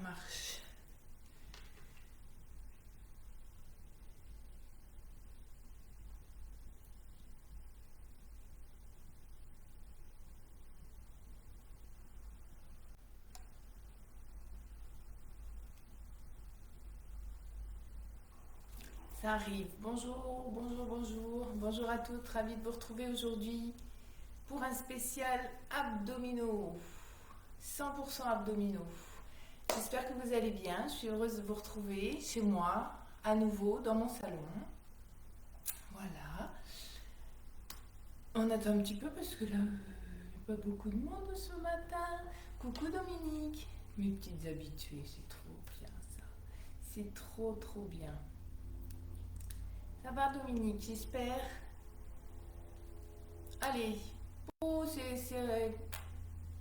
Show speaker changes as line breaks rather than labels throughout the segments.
marche. Ça arrive. Bonjour, bonjour, bonjour. Bonjour à toutes. Ravie de vous retrouver aujourd'hui pour un spécial abdominaux. 100% abdominaux. J'espère que vous allez bien. Je suis heureuse de vous retrouver chez moi, à nouveau, dans mon salon. Voilà. On attend un petit peu parce que là, il n'y a pas beaucoup de monde ce matin. Coucou Dominique. Mes petites habituées, c'est trop bien ça. C'est trop, trop bien. Ça va Dominique, j'espère. Allez. Oh,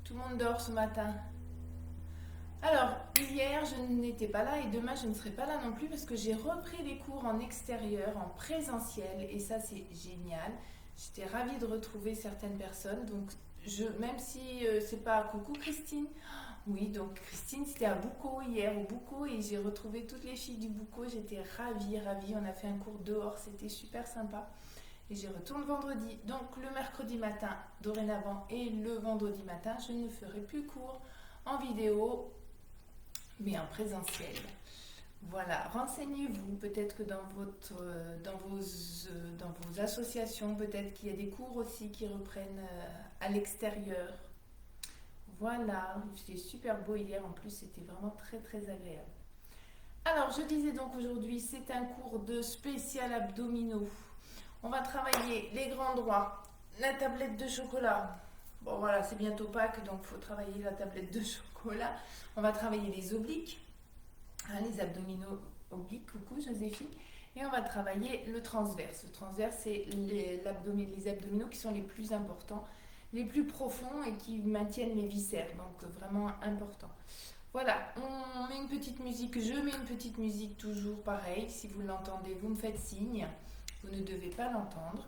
tout le monde dort ce matin. Alors, hier, je n'étais pas là et demain, je ne serai pas là non plus parce que j'ai repris les cours en extérieur, en présentiel et ça, c'est génial. J'étais ravie de retrouver certaines personnes. Donc, même si c'est pas coucou Christine. Oui, donc Christine, c'était à Boucau hier, au Boucau, et j'ai retrouvé toutes les filles du Boucau. J'étais ravie, ravie. On a fait un cours dehors, c'était super sympa. Et j'y retourne vendredi. Donc, le mercredi matin, dorénavant, et le vendredi matin, je ne ferai plus cours en vidéo, mais en présentiel. Voilà, renseignez-vous, peut-être que dans vos associations, peut-être qu'il y a des cours aussi qui reprennent à l'extérieur. Voilà, c'était super beau hier, en plus c'était vraiment très très agréable. Alors, je disais donc aujourd'hui, c'est un cours de spécial abdominaux. On va travailler les grands droits, la tablette de chocolat. Bon voilà, c'est bientôt Pâques, donc il faut travailler la tablette de chocolat. On va travailler les obliques, les abdominaux obliques, coucou Joséphine. Et on va travailler le transverse. Le transverse, c'est les abdominaux qui sont les plus importants, les plus profonds et qui maintiennent les viscères. Donc vraiment important. Voilà, on met une petite musique. Je mets une petite musique toujours pareil. Si vous l'entendez, vous me faites signe. Vous ne devez pas l'entendre.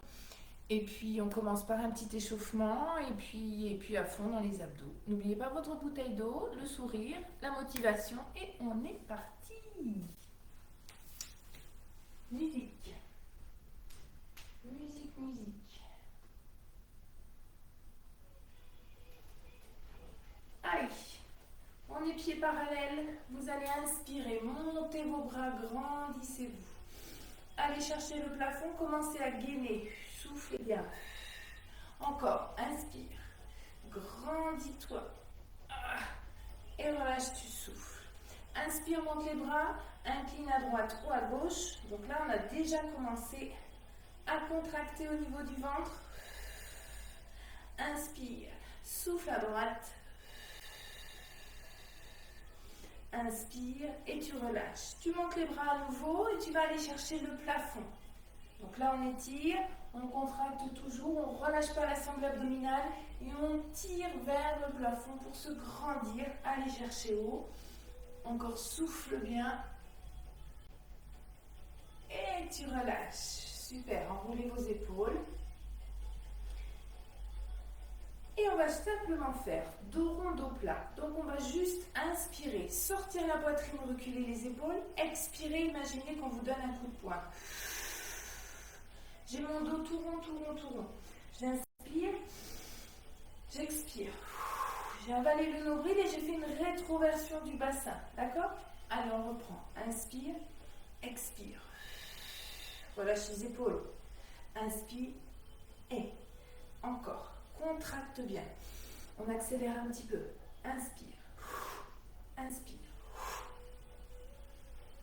Et puis on commence par un petit échauffement et puis à fond dans les abdos. N'oubliez pas votre bouteille d'eau, le sourire, la motivation et on est parti. Musique. Musique, musique. Allez, on est pieds parallèles. Vous allez inspirer, montez vos bras, grandissez-vous. Allez chercher le plafond, commencez à gainer. Soufflez bien. Encore, inspire. Grandis-toi. Et relâche, tu souffles. Inspire, monte les bras. Incline à droite ou à gauche. Donc là, on a déjà commencé à contracter au niveau du ventre. Inspire. Souffle à droite. Inspire et tu relâches. Tu montes les bras à nouveau et tu vas aller chercher le plafond. Donc là, on étire, on contracte toujours, on ne relâche pas la sangle abdominale et on tire vers le plafond pour se grandir. Allez chercher haut. Encore souffle bien. Et tu relâches. Super, enroulez vos épaules. Et on va simplement faire dos rond, dos plat. Donc on va juste inspirer, sortir la poitrine, reculer les épaules. Expirer, imaginez qu'on vous donne un coup de poing. J'ai mon dos tout rond, tout rond, tout rond. J'inspire, j'expire. J'ai avalé le nombril et j'ai fait une rétroversion du bassin. D'accord? Allez, on reprend. Inspire, expire. Relâche les épaules. Inspire et encore. Contracte bien. On accélère un petit peu. Inspire. Inspire.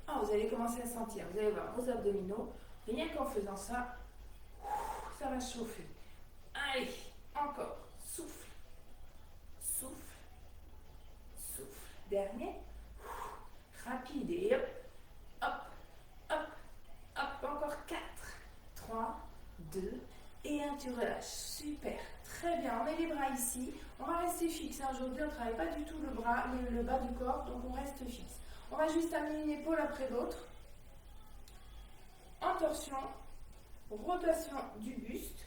Oh, vous allez commencer à sentir. Vous allez voir vos abdominaux. Rien qu'en faisant ça, ça va chauffer. Allez, encore. Souffle. Souffle. Souffle. Dernier. Rapide et hop. Hop. Hop. Hop. Encore 4, 3, 2 et 1. Tu relâches. Super. Très bien, on met les bras ici, on va rester fixe. Aujourd'hui, on ne travaille pas du tout le bras, le bas du corps, donc on reste fixe. On va juste amener une épaule après l'autre. En torsion, rotation du buste,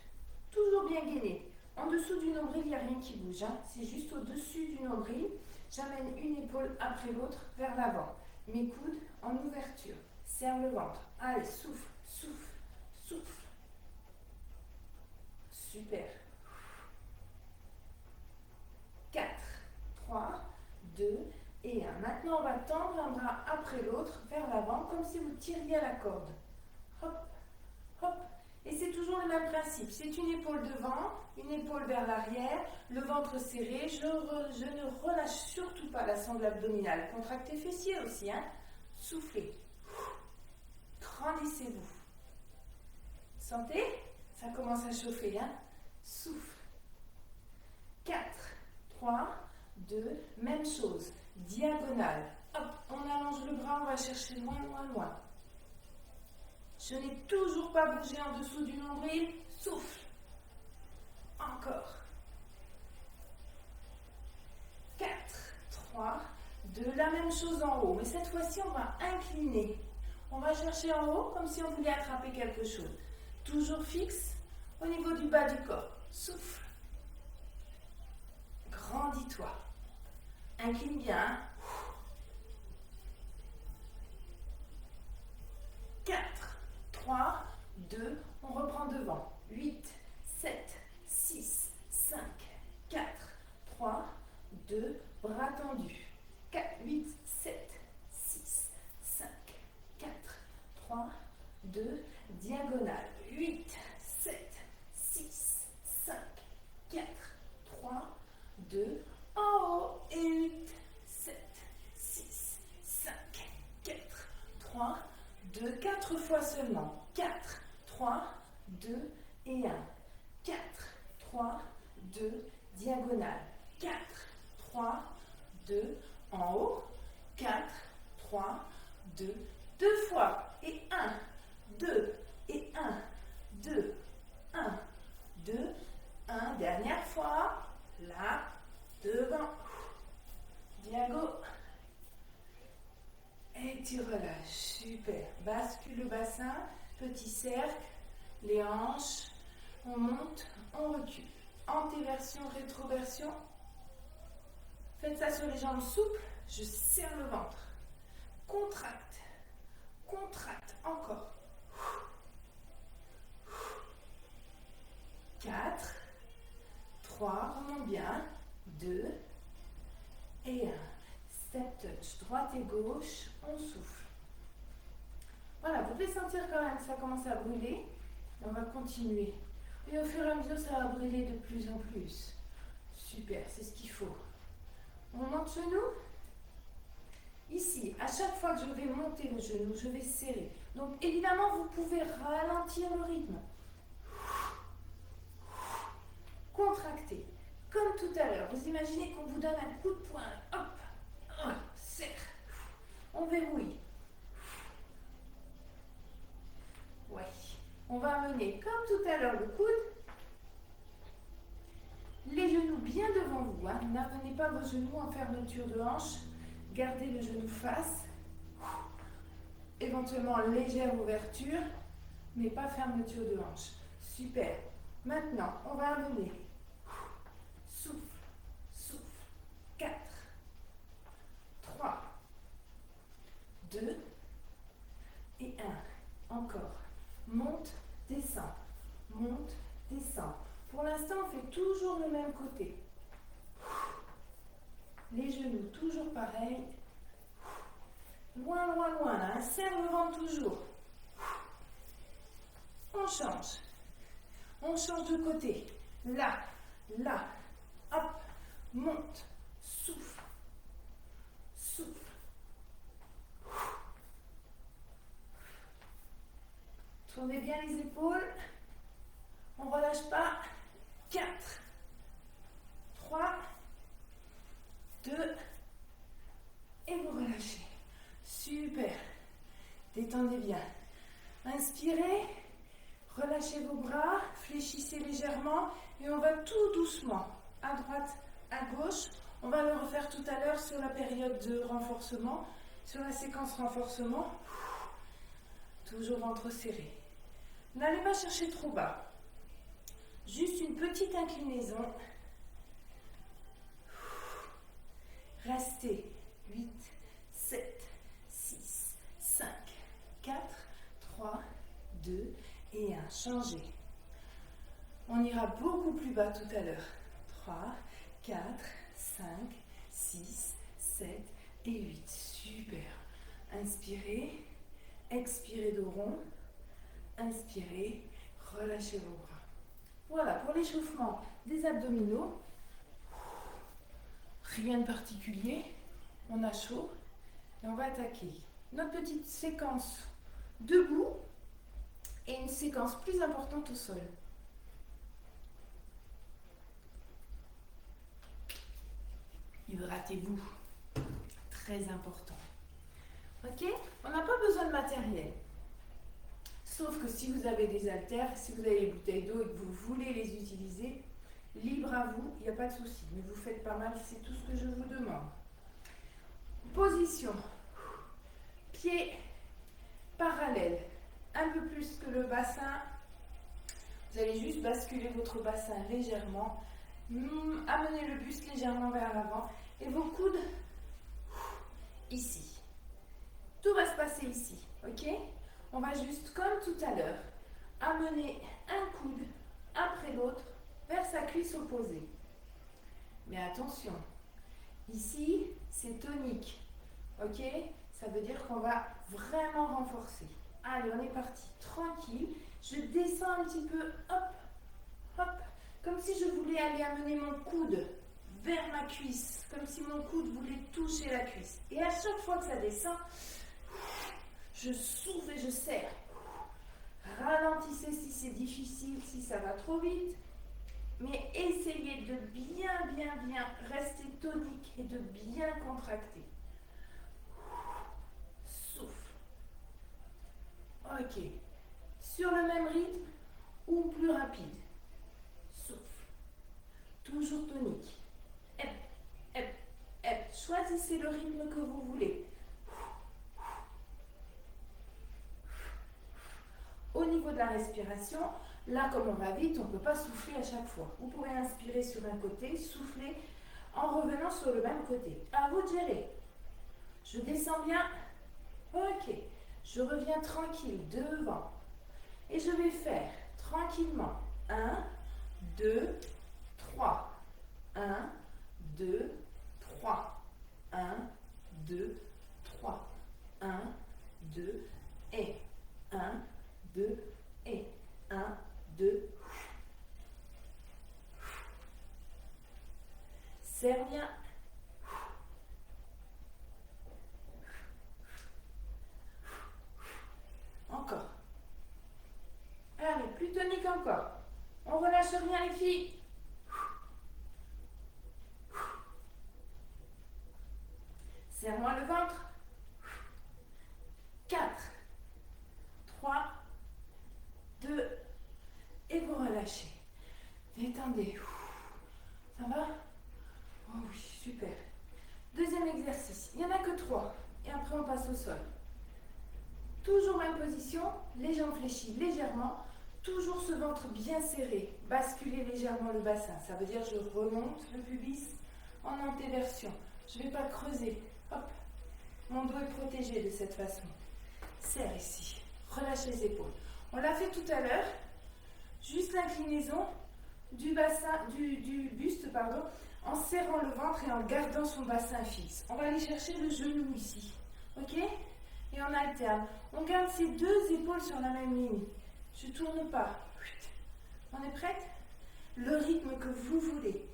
toujours bien gainé. En dessous du nombril, il n'y a rien qui bouge, c'est juste au-dessus du nombril. J'amène une épaule après l'autre vers l'avant. Mes coudes en ouverture. Serre le ventre. Allez, souffle, souffle, souffle. Super. 4, 3, 2 et 1. Maintenant, on va tendre un bras après l'autre vers l'avant, comme si vous tiriez à la corde. Hop, hop. Et c'est toujours le même principe. C'est une épaule devant, une épaule vers l'arrière, le ventre serré. Je ne relâche surtout pas la sangle abdominale. Contractez fessiers aussi. Hein. Soufflez. Grandissez-vous. Sentez? Ça commence à chauffer. Hein. Souffle. 4, 3, 2, même chose. Diagonale. Hop, on allonge le bras, on va chercher loin, loin, loin. Je n'ai toujours pas bougé en dessous du nombril. Souffle. Encore. 4, 3, 2. La même chose en haut. Mais cette fois-ci, on va incliner. On va chercher en haut comme si on voulait attraper quelque chose. Toujours fixe au niveau du bas du corps. Souffle. Grandis-toi. Incline bien. 4, 3, 2, on reprend devant. 8, 7, 6, 5, 4, 3, 2, bras tendus. 4, 8, 7, 6, 5, 4, 3, 2, diagonale. 8, 7, 6, 5, 4, 3, 2, en haut. Et 8, 7, 6, 5, 4, 3, 2, 4 fois seulement. 4, 3, 2 et 1. 4, 3, 2, diagonale. 4, 3, 2, en haut. 4, 3, 2, 2 fois. Et 1, 2, et 1, 2, 1, 2, 1. Dernière fois. Là, devant. Diago. Et tu relâches. Super. Bascule le bassin. Petit cercle. Les hanches. On monte. On recule. Antéversion, rétroversion. Faites ça sur les jambes souples. Je serre le ventre. Contracte. Contracte. Encore. 4. 3. Remonte bien. 2. Et 1. Step touch, droite et gauche, on souffle. Voilà, vous pouvez sentir quand même que ça commence à brûler. On va continuer. Et au fur et à mesure, ça va brûler de plus en plus. Super, c'est ce qu'il faut. On monte genou. Ici, à chaque fois que je vais monter le genou, je vais serrer. Donc évidemment, vous pouvez ralentir le rythme. Contractez. Comme tout à l'heure, vous imaginez qu'on vous donne un coup de poing. Hop. Serre. On verrouille. Ouais. On va amener, comme tout à l'heure, le coude. Les genoux bien devant vous. Hein. N'amenez pas vos genoux en fermeture de hanche. Gardez le genou face. Éventuellement, légère ouverture, mais pas fermeture de hanche. Super. Maintenant, on va amener. Souffle. Souffle. 4. 3, 2 et 1. Encore. Monte, descend. Monte, descend. Pour l'instant, on fait toujours le même côté. Les genoux, toujours pareil. Loin, loin, loin. Hein. Serre le ventre toujours. On change. On change de côté. Là, là. Hop. Monte. Souffle. Souffle. Tournez bien les épaules. On ne relâche pas. 4, 3, 2, et vous relâchez. Super. Détendez bien. Inspirez. Relâchez vos bras. Fléchissez légèrement. Et on va tout doucement. À droite, à gauche. On va le refaire tout à l'heure sur la période de renforcement, sur la séquence renforcement. Toujours ventre serré. N'allez pas chercher trop bas. Juste une petite inclinaison. Restez. 8, 7, 6, 5, 4, 3, 2 et 1. Changez. On ira beaucoup plus bas tout à l'heure. 3, 4, 5, 6, 7 et 8. Super. Inspirez. Expirez dos rond. Inspirez. Relâchez vos bras. Voilà, pour l'échauffement des abdominaux. Rien de particulier. On a chaud. Et on va attaquer notre petite séquence debout et une séquence plus importante au sol. Hydratez-vous. Très important. Ok? On n'a pas besoin de matériel. Sauf que si vous avez des haltères, si vous avez des bouteilles d'eau et que vous voulez les utiliser, libre à vous, il n'y a pas de souci. Mais vous faites pas mal, c'est tout ce que je vous demande. Position. Pieds parallèles. Un peu plus que le bassin. Vous allez juste basculer votre bassin légèrement. Amenez le buste légèrement vers l'avant. Et vos coudes ici. Tout va se passer ici. Ok? On va juste, comme tout à l'heure, amener un coude après l'autre vers sa cuisse opposée. Mais attention, ici, c'est tonique. Ok? Ça veut dire qu'on va vraiment renforcer. Allez, on est parti. Tranquille. Je descends un petit peu. Hop, hop. Comme si je voulais aller amener mon coude vers ma cuisse. Comme si mon coude voulait toucher la cuisse. Et à chaque fois que ça descend, je souffle et je serre. Ralentissez si c'est difficile, si ça va trop vite. Mais essayez de bien rester tonique et de bien contracter. Souffle. Ok. Sur le même rythme ou plus rapide. Souffle. Toujours tonique. Hep, hep, hep. Choisissez le rythme que vous voulez. Au niveau de la respiration, là comme on va vite, on ne peut pas souffler à chaque fois. Vous pourrez inspirer sur un côté, souffler en revenant sur le même côté. À vous de gérer. Je descends bien. Ok. Je reviens tranquille devant. Et je vais faire tranquillement 1, 2, 3. 1, 2, 3. 1, 2, 3. 1, 2 et 1, 2 et 1, 2. Serre bien. Encore. Allez, plus tonique encore. On relâche rien les filles. Serre-moi le ventre. 4, 3, 2, et vous relâchez. Détendez. Ça va? Oh oui, super. Deuxième exercice. Il n'y en a que 3. Et après, on passe au sol. Toujours même position, les jambes fléchies légèrement. Toujours ce ventre bien serré. Basculez légèrement le bassin. Ça veut dire je remonte le pubis en antéversion. Je ne vais pas creuser. Hop. Mon dos est protégé de cette façon. Serre ici. Relâche les épaules. On l'a fait tout à l'heure. Juste l'inclinaison du bassin, du buste, pardon, en serrant le ventre et en gardant son bassin fixe. On va aller chercher le genou ici. Ok? Et on alterne. On garde ces deux épaules sur la même ligne. Je ne tourne pas. On est prête? Le rythme que vous voulez.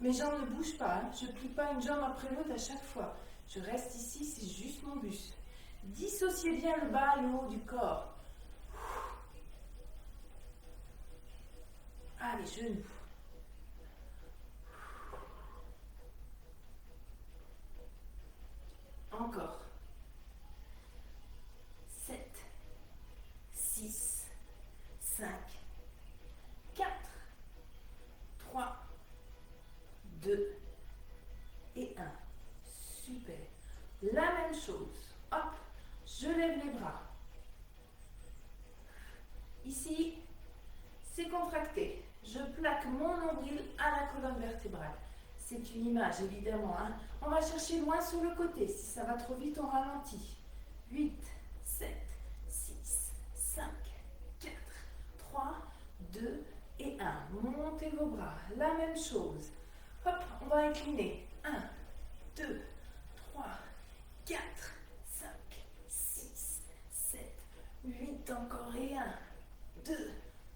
Mes jambes ne bougent pas. Hein. Je ne plie pas une jambe après l'autre à chaque fois. Je reste ici, c'est juste mon buste. Dissociez bien le bas et le haut du corps. Allez, genoux. Encore. 7, 6, 5, 4, 3, 2 et 1. Super. La même chose. Hop, je lève les bras. Ici, c'est contracté. Je plaque mon nombril à la colonne vertébrale. C'est une image, évidemment. Hein. On va chercher loin sur le côté. Si ça va trop vite, on ralentit. 8, 7, 6, 5, 4, 3, 2 et 1. Montez vos bras. La même chose. Hop, on va incliner. 1, 2, 3, 4, 5, 6, 7, 8. Encore et 1, 2,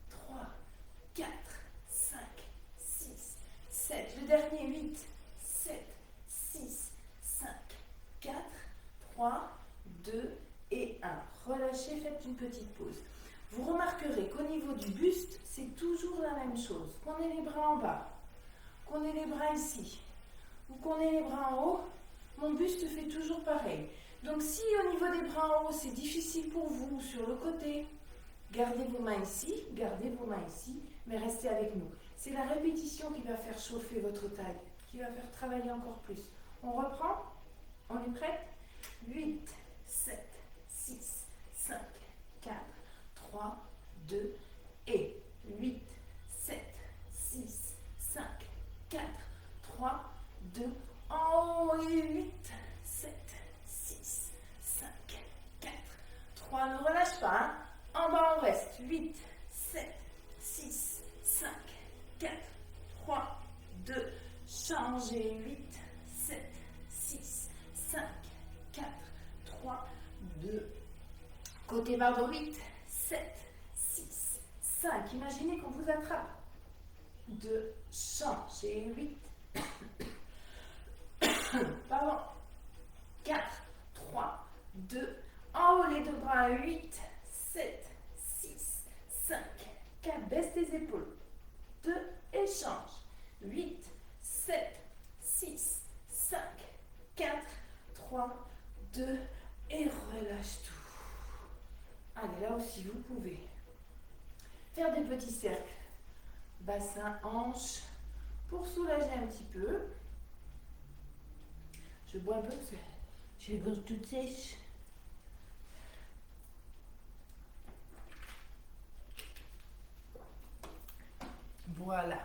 3, 4, 5, 6, 7. Le dernier, 8, 7, 6, 5, 4, 3, 2 et 1. Relâchez, faites une petite pause. Vous remarquerez qu'au niveau du buste, c'est toujours la même chose. Qu'on ait les bras en bas, qu'on ait les bras ici, ou qu'on ait les bras en haut, mon buste fait toujours pareil. Donc si au niveau des bras en haut, c'est difficile pour vous, sur le côté, gardez vos mains ici, mais restez avec nous. C'est la répétition qui va faire chauffer votre taille, qui va faire travailler encore plus. On reprend? On est prêt? 8, 7, 6, 5, 4, 3, 2 et 8, 7, 6, 5, 4, 3, 2, en haut et 8, 7, 6, 5, 4, 3, ne relâche pas, hein. En bas on reste, 8, 7, 6, 5, 4, 3, 2, changez, 8, 7, 6, 5, 4, 3, 2, côté barre 8, 7, 6, 5, imaginez qu'on vous attrape, 2, changez, 8, pardon, 4, 3, 2, en haut les deux bras, 8, 7, 6, 5, 4, baisse tes épaules, 2, échange, 8, 7, 6, 5, 4, 3, 2, et relâche tout. Allez, là aussi, vous pouvez faire des petits cercles, bassin, hanche, pour soulager un petit peu. Je bois un peu parce que j'ai les gorges toutes sèches. Voilà.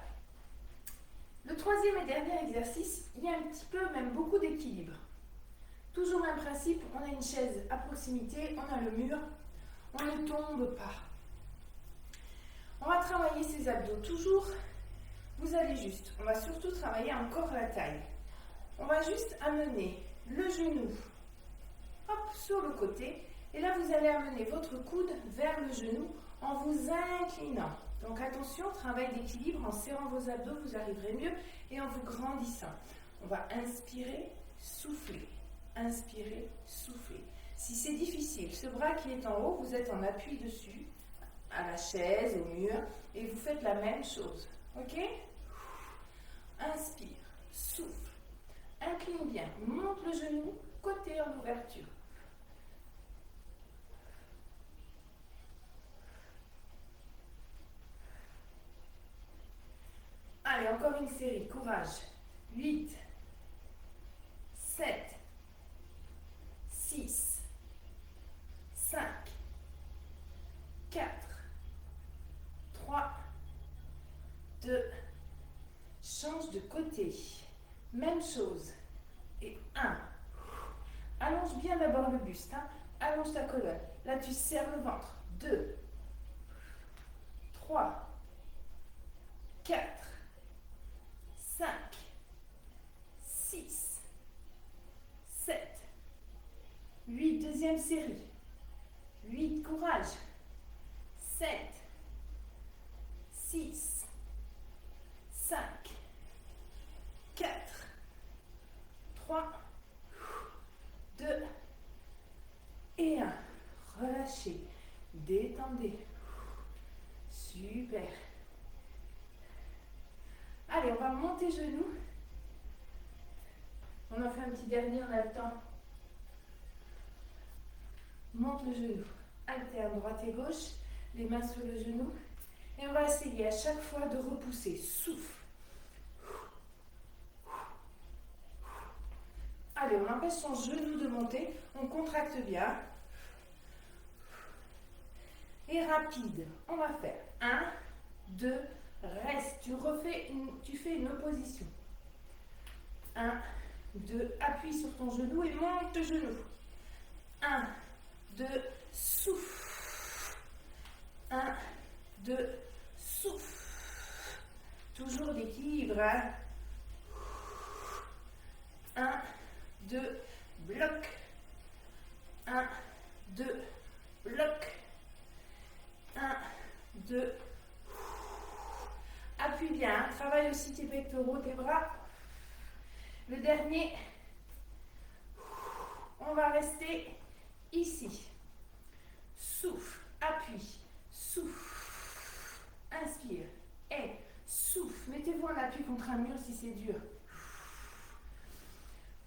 Le troisième et dernier exercice, il y a un petit peu, même beaucoup d'équilibre. Toujours un principe, on a une chaise à proximité, on a le mur, on ne tombe pas. On va travailler ses abdos toujours. Vous allez juste, on va surtout travailler encore la taille. On va juste amener le genou hop, sur le côté. Et là, vous allez amener votre coude vers le genou en vous inclinant. Donc attention, travail d'équilibre, en serrant vos abdos, vous arriverez mieux et en vous grandissant. On va inspirer, souffler. Inspirez, soufflez. Si c'est difficile, ce bras qui est en haut, vous êtes en appui dessus, à la chaise, au mur, et vous faites la même chose. Ok? Inspire, souffle, incline bien, monte le genou, côté en ouverture. Allez, encore une série, courage. 8, 7, 6, 5, 4, 3, 2, change de côté. Même chose. Et 1. Allonge bien d'abord le buste. Hein. Allonge ta colonne. Là, tu serres le ventre. 2, 3, 4, 5, 6, 7, 8. Deuxième série. 8, courage. 7, 6, 5, 4, 3, 2 et 1. Relâchez, détendez. Super. Allez, on va monter genoux. On en fait un petit dernier, on a le temps. Monte le genou. Alterne droite et gauche, les mains sur le genou. Et on va essayer à chaque fois de repousser. Souffle. Allez, on empêche son genou de monter. On contracte bien. Et rapide. On va faire 1, 2, reste. Tu fais une opposition. 1, 2, appuie sur ton genou et monte le genou. 1, 2, souffle. 1, 2, souffle. Toujours d'équilibre. 1, 2, bloc. 1, 2, bloc. 1, 2. Appuie bien. Travaille aussi tes pectoraux, tes bras. Le dernier. On va rester ici. Souffle. Appuie. Souffle. Inspire. Et souffle. Mettez-vous en appui contre un mur si c'est dur.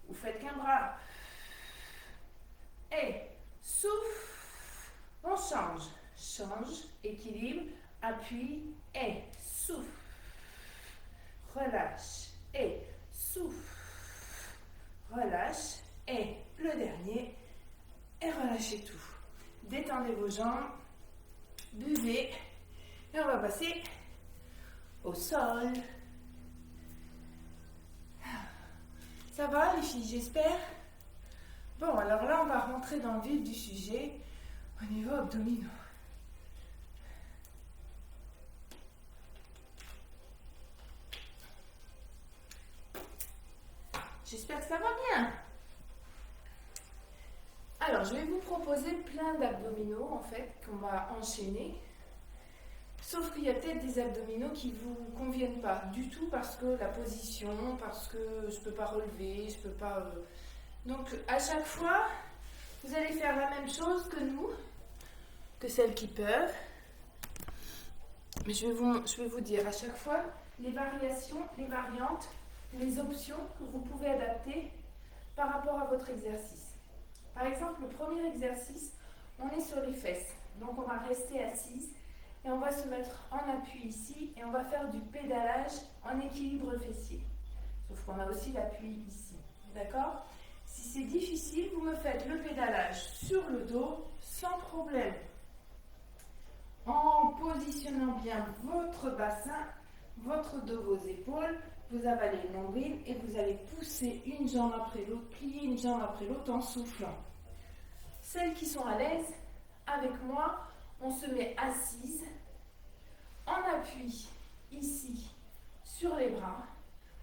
Vous faites qu'un bras. Et souffle. On change. Change. Équilibre. Appuie. Et souffle. Relâche. Et souffle. Relâche. Et le dernier. Et relâchez tout. Détendez vos jambes. Buvez. Et on va passer au sol. Ça va les filles, j'espère. Bon, alors là, on va rentrer dans le vif du sujet au niveau abdominaux. J'espère que ça va bien. Alors, je vais vous proposer plein d'abdominaux, en fait, qu'on va enchaîner. Sauf qu'il y a peut-être des abdominaux qui ne vous conviennent pas du tout parce que la position, parce que je ne peux pas relever, je ne peux pas... Donc, à chaque fois, vous allez faire la même chose que nous, que celles qui peuvent. Mais je vais vous dire à chaque fois les variations, les variantes, les options que vous pouvez adapter par rapport à votre exercice. Par exemple, le premier exercice, on est sur les fesses. Donc, on va rester assise. Et on va se mettre en appui ici et on va faire du pédalage en équilibre fessier. Sauf qu'on a aussi l'appui ici. D'accord? Si c'est difficile, vous me faites le pédalage sur le dos sans problème. En positionnant bien votre bassin, votre dos, vos épaules, vous avalez le nombril et vous allez pousser une jambe après l'autre, plier une jambe après l'autre en soufflant. Celles qui sont à l'aise, avec moi, on se met assise, en appui, ici, sur les bras.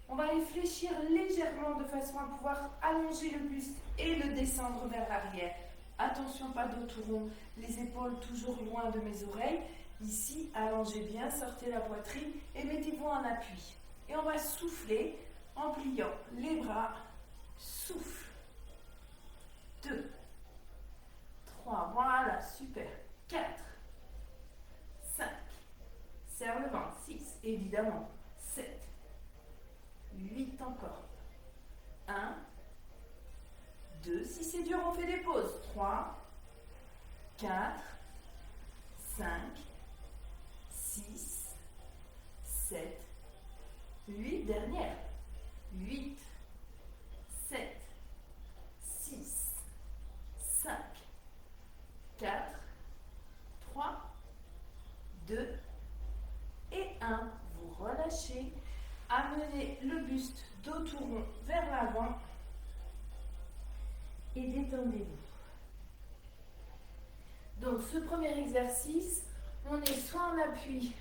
On va les fléchir légèrement de façon à pouvoir allonger le buste et le descendre vers l'arrière. Attention, pas dos tout rond, les épaules toujours loin de mes oreilles. Ici, allongez bien, sortez la poitrine et mettez-vous en appui. Et on va souffler en pliant les bras. Souffle. 2, 3, voilà, super. 4, 5, serre le ventre, 6, évidemment, 7, 8 encore, 1, 2, si c'est dur, on fait des pauses, 3, 4, 5, 6, 7, 8, dernière, 8, 7, 6, 5, 4, 3, 2 et 1. Vous relâchez. Amenez le buste dos tout rond vers l'avant et détendez-vous. Donc ce premier exercice, on est soit en appui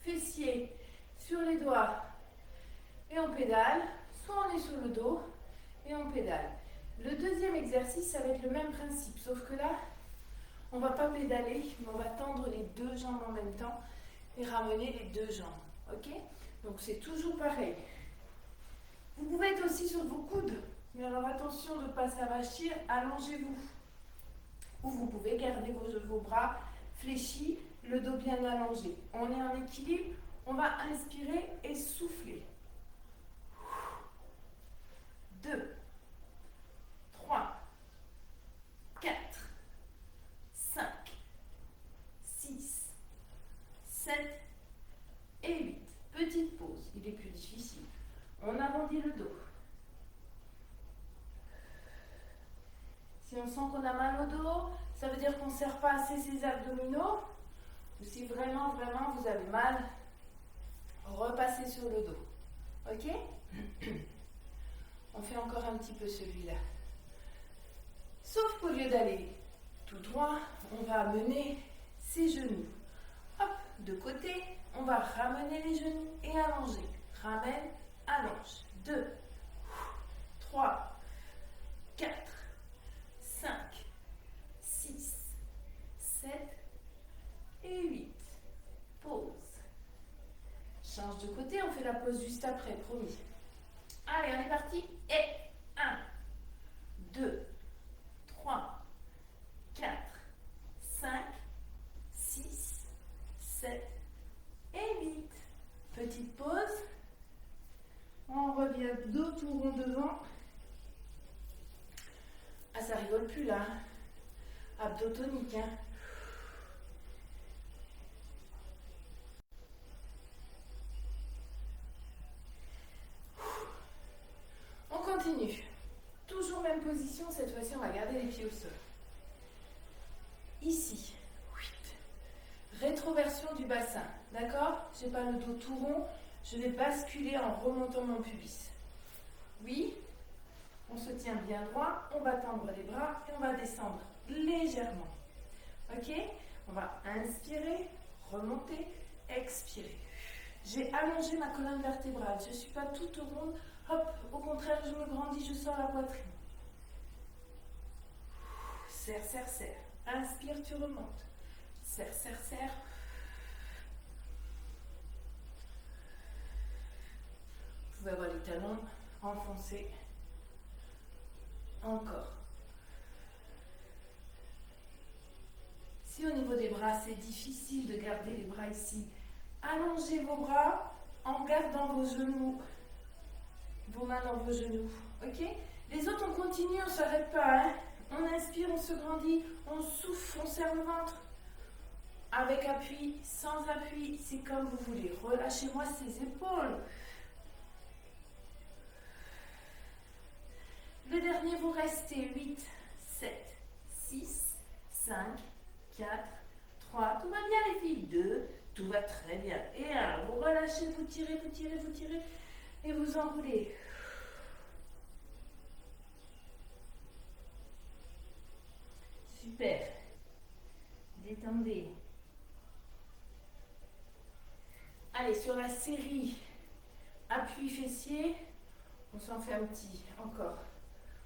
fessier sur les doigts et on pédale, soit on est sur le dos et on pédale. Le deuxième exercice, ça va être le même principe, sauf que là, on ne va pas pédaler, mais on va tendre les deux jambes en même temps et ramener les deux jambes. Ok? Donc c'est toujours pareil. Vous pouvez être aussi sur vos coudes, mais alors attention de ne pas s'avachir, allongez-vous. Ou vous pouvez garder vos bras fléchis, le dos bien allongé. On est en équilibre, on va inspirer et souffler. 2, 3, 4, 5, 6, 7 et 8. Petite pause, il est plus difficile. On arrondit le dos. Si on sent qu'on a mal au dos, ça veut dire qu'on ne serre pas assez ses abdominaux. Ou si vraiment vous avez mal, repassez sur le dos. Ok? On fait encore un petit peu celui-là. Sauf qu'au lieu d'aller tout droit, on va amener ses genoux. Hop, de côté, on va ramener les genoux et allonger. Ramène, allonge. 2, 3, 4, 5, 6, 7 et 8. Pause. Change de côté, on fait la pause juste après, promis. Allez, on est parti. Et 1, 2, 3, 4, 5, 6, 7 et 8. Petite pause. On revient dos tout rond devant. Ah, ça rigole plus là. Abdos toniques, hein. On continue. Toujours même position, cette fois-ci on va garder les pieds au sol. Ici. Rétroversion du bassin. D'accord? J'ai pas le dos tout rond. Je vais basculer en remontant mon pubis. Oui. On se tient bien droit. On va tendre les bras et on va descendre légèrement. Ok? On va inspirer, remonter, expirer. J'ai allongé ma colonne vertébrale. Je ne suis pas toute ronde. Hop, au contraire, je me grandis, je sors la poitrine. Serre, serre, serre. Inspire, tu remontes. Serre, serre, serre. Vous pouvez avoir les talons enfoncés. Encore. Si au niveau des bras, c'est difficile de garder les bras ici, allongez vos bras en gardant vos genoux, vos mains dans vos genoux. Ok? Les autres, on continue, on ne s'arrête pas. Hein? On inspire, on se grandit, on souffle, on serre le ventre. Avec appui, sans appui, c'est comme vous voulez. Relâchez-moi ces épaules. Le dernier, vous restez 8, 7, 6, 5, 4, 3. Tout va bien les filles. 2, tout va très bien. Et 1, vous relâchez, vous tirez, vous tirez, vous tirez. Et vous enroulez. Super. Détendez. Allez, sur la série appui fessier, on s'en fait un petit. Encore.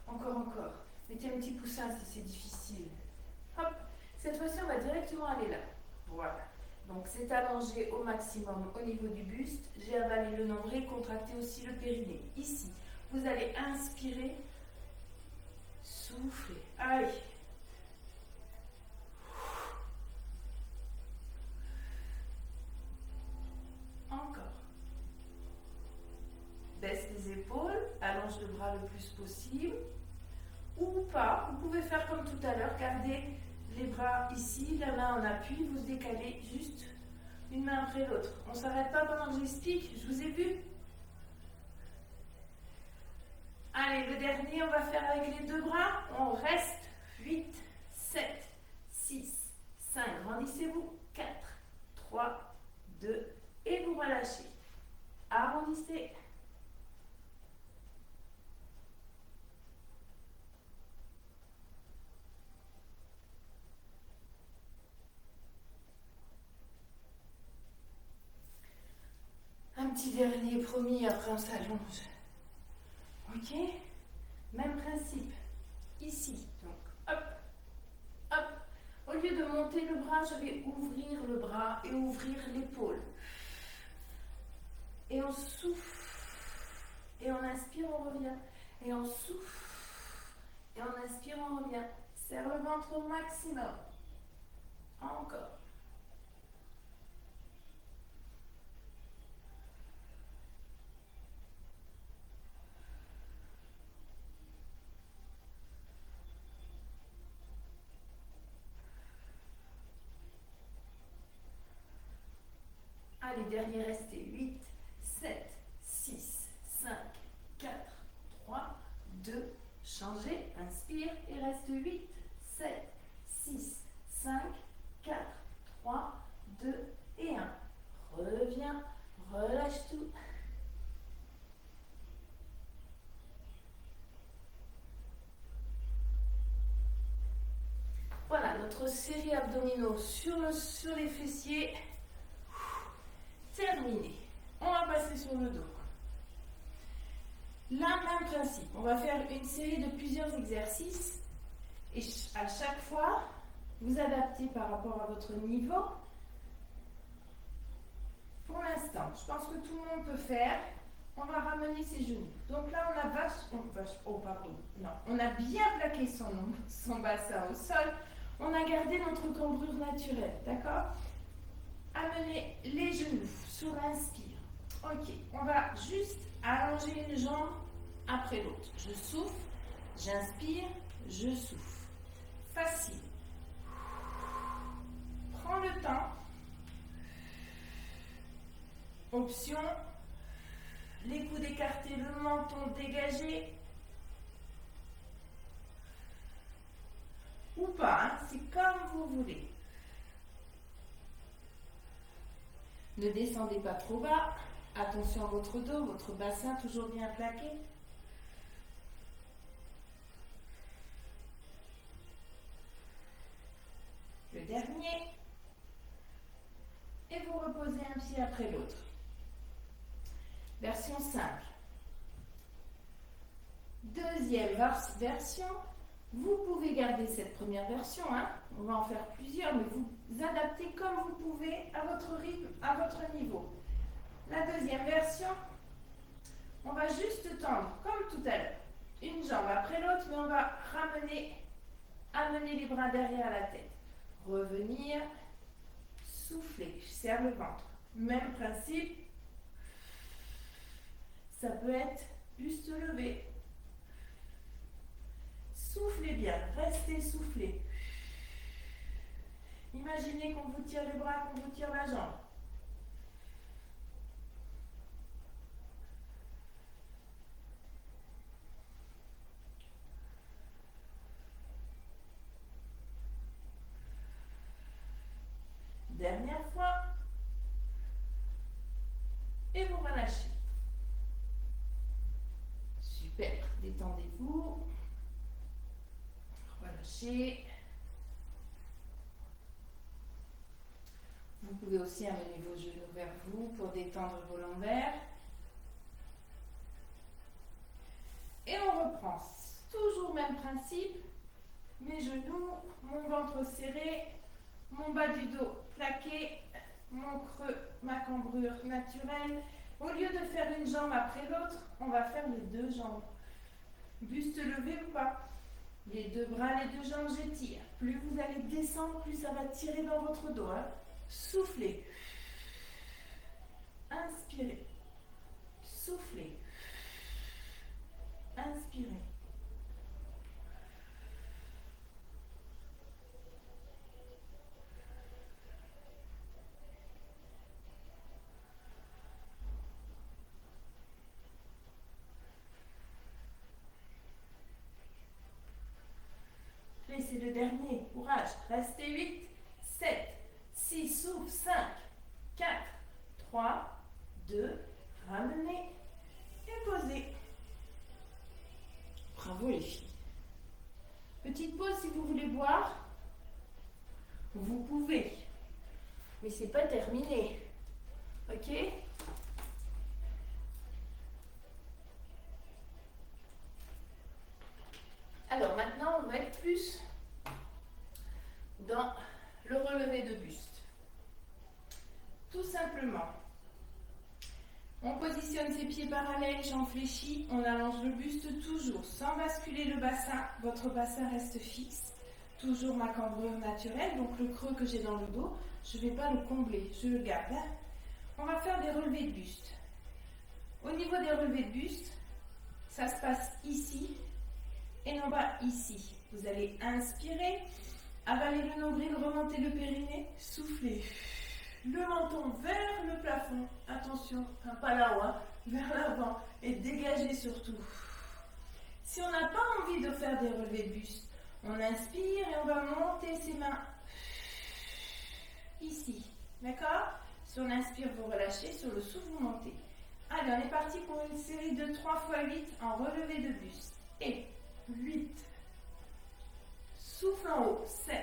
Encore, encore. Mettez un petit poussin si c'est difficile. Hop. Cette fois-ci, on va directement aller là. Voilà. Donc, c'est allongé au maximum au niveau du buste. J'ai avalé le nombril, contracté aussi le périnée. Ici, vous allez inspirer, souffler. Allez. Encore. Baisse les épaules, allonge le bras le plus possible. Ou pas, vous pouvez faire comme tout à l'heure, gardez les bras ici, la main en appui, vous décalez juste une main après l'autre. On ne s'arrête pas pendant que j'explique, je vous ai vu. Allez, le dernier, on va faire avec les deux bras. On reste 8, 7, 6, 5. Grandissez-vous. 4, 3, 2 et vous relâchez. Arrondissez. Un petit dernier promis, après on s'allonge. Ok? Même principe. Ici. Donc, hop, hop. Au lieu de monter le bras, je vais ouvrir le bras et ouvrir l'épaule. Et on souffle. Et on inspire, on revient. Et on souffle. Et on inspire, on revient. Serre le ventre au maximum. Encore. Allez, dernier resté. 8, 7, 6, 5, 4, 3, 2. Changez, inspire et reste 8, 7, 6, 5, 4, 3, 2 et 1. Reviens, relâche tout. votre série abdominaux sur les fessiers. Terminé. On va passer sur le dos. Là, même principe. On va faire une série de plusieurs exercices. Et à chaque fois, vous adaptez par rapport à votre niveau. Pour l'instant, je pense que tout le monde peut faire. On va ramener ses genoux. Donc là, on a bien plaqué son bassin au sol. On a gardé notre cambrure naturelle, d'accord? Amenez les genoux sur l'inspire. Ok, on va juste allonger une jambe après l'autre. Je souffle, j'inspire, je souffle. Facile. Prends le temps. Option, les coudes écartés, le menton dégagé. Ou pas, hein, c'est comme vous voulez. Ne descendez pas trop bas. Attention à votre dos, votre bassin toujours bien plaqué. Le dernier. Et vous reposez un pied après l'autre. Version simple. Deuxième version. Vous pouvez garder cette première version, hein. On va en faire plusieurs, mais vous adaptez comme vous pouvez à votre rythme, à votre niveau. La deuxième version, on va juste tendre, comme tout à l'heure, une jambe après l'autre, mais on va amener les bras derrière la tête. Revenir, souffler, je serre le ventre. Même principe, ça peut être buste levé. Soufflez bien, restez soufflé. Imaginez qu'on vous tire les bras, qu'on vous tire la jambe. Dernière fois. Et vous relâchez. Super, détendez-vous. Relâchez. Vous pouvez aussi amener vos genoux vers vous pour détendre vos lombaires. Et on reprend. Toujours même principe. Mes genoux, mon ventre serré, mon bas du dos plaqué, mon creux, ma cambrure naturelle. Au lieu de faire une jambe après l'autre, on va faire les deux jambes. Buste levé ou pas. Les deux bras, les deux jambes, j'étire. Plus vous allez descendre, plus ça va tirer dans votre dos. Hein. Soufflez. Inspirez. Soufflez. Inspirez. C'est le dernier. Courage. Restez 8, 7, 6, souffle, 5, 4, 3, 2, ramenez et posez. Bravo les filles. Petite pause si vous voulez boire. Vous pouvez. Mais c'est pas terminé. Ok? Alors maintenant, on va être plus dans le relevé de buste. Tout simplement, on positionne ses pieds parallèles, jambes fléchies, on allonge le buste toujours sans basculer le bassin. Votre bassin reste fixe. Toujours ma cambrure naturelle, donc le creux que j'ai dans le dos, je ne vais pas le combler, je le garde. On va faire des relevés de buste. Au niveau des relevés de buste, ça se passe ici et non pas ici. Vous allez inspirer, avaler le nombril, remonter le périnée, souffler. Le menton vers le plafond. Attention, pas là-haut, hein, vers l'avant et dégagez surtout. Si on n'a pas envie de faire des relevés de buste, on inspire et on va monter ses mains ici. D'accord? Si on inspire, vous relâchez. Sur le souffle, vous montez. Allez, on est parti pour une série de 3 x 8 en relevé de buste. Et 8. Souffle en haut. 7,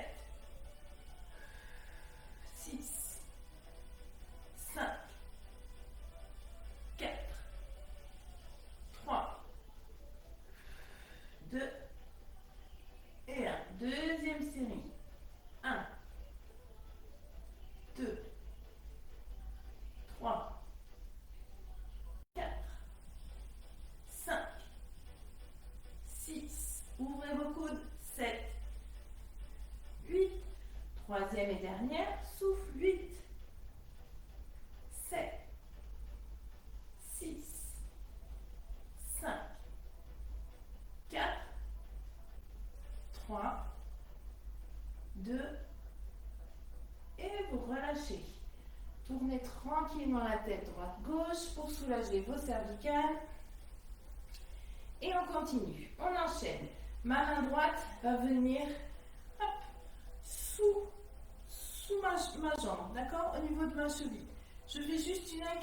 troisième et dernière. Souffle. 8, 7, 6, 5, 4, 3, 2, et vous relâchez. Tournez tranquillement la tête droite-gauche pour soulager vos cervicales. Et on continue. On enchaîne. Ma main droite va venir hop, sous ma jambe, d'accord? Au niveau de ma cheville. Je fais juste une inclinaison.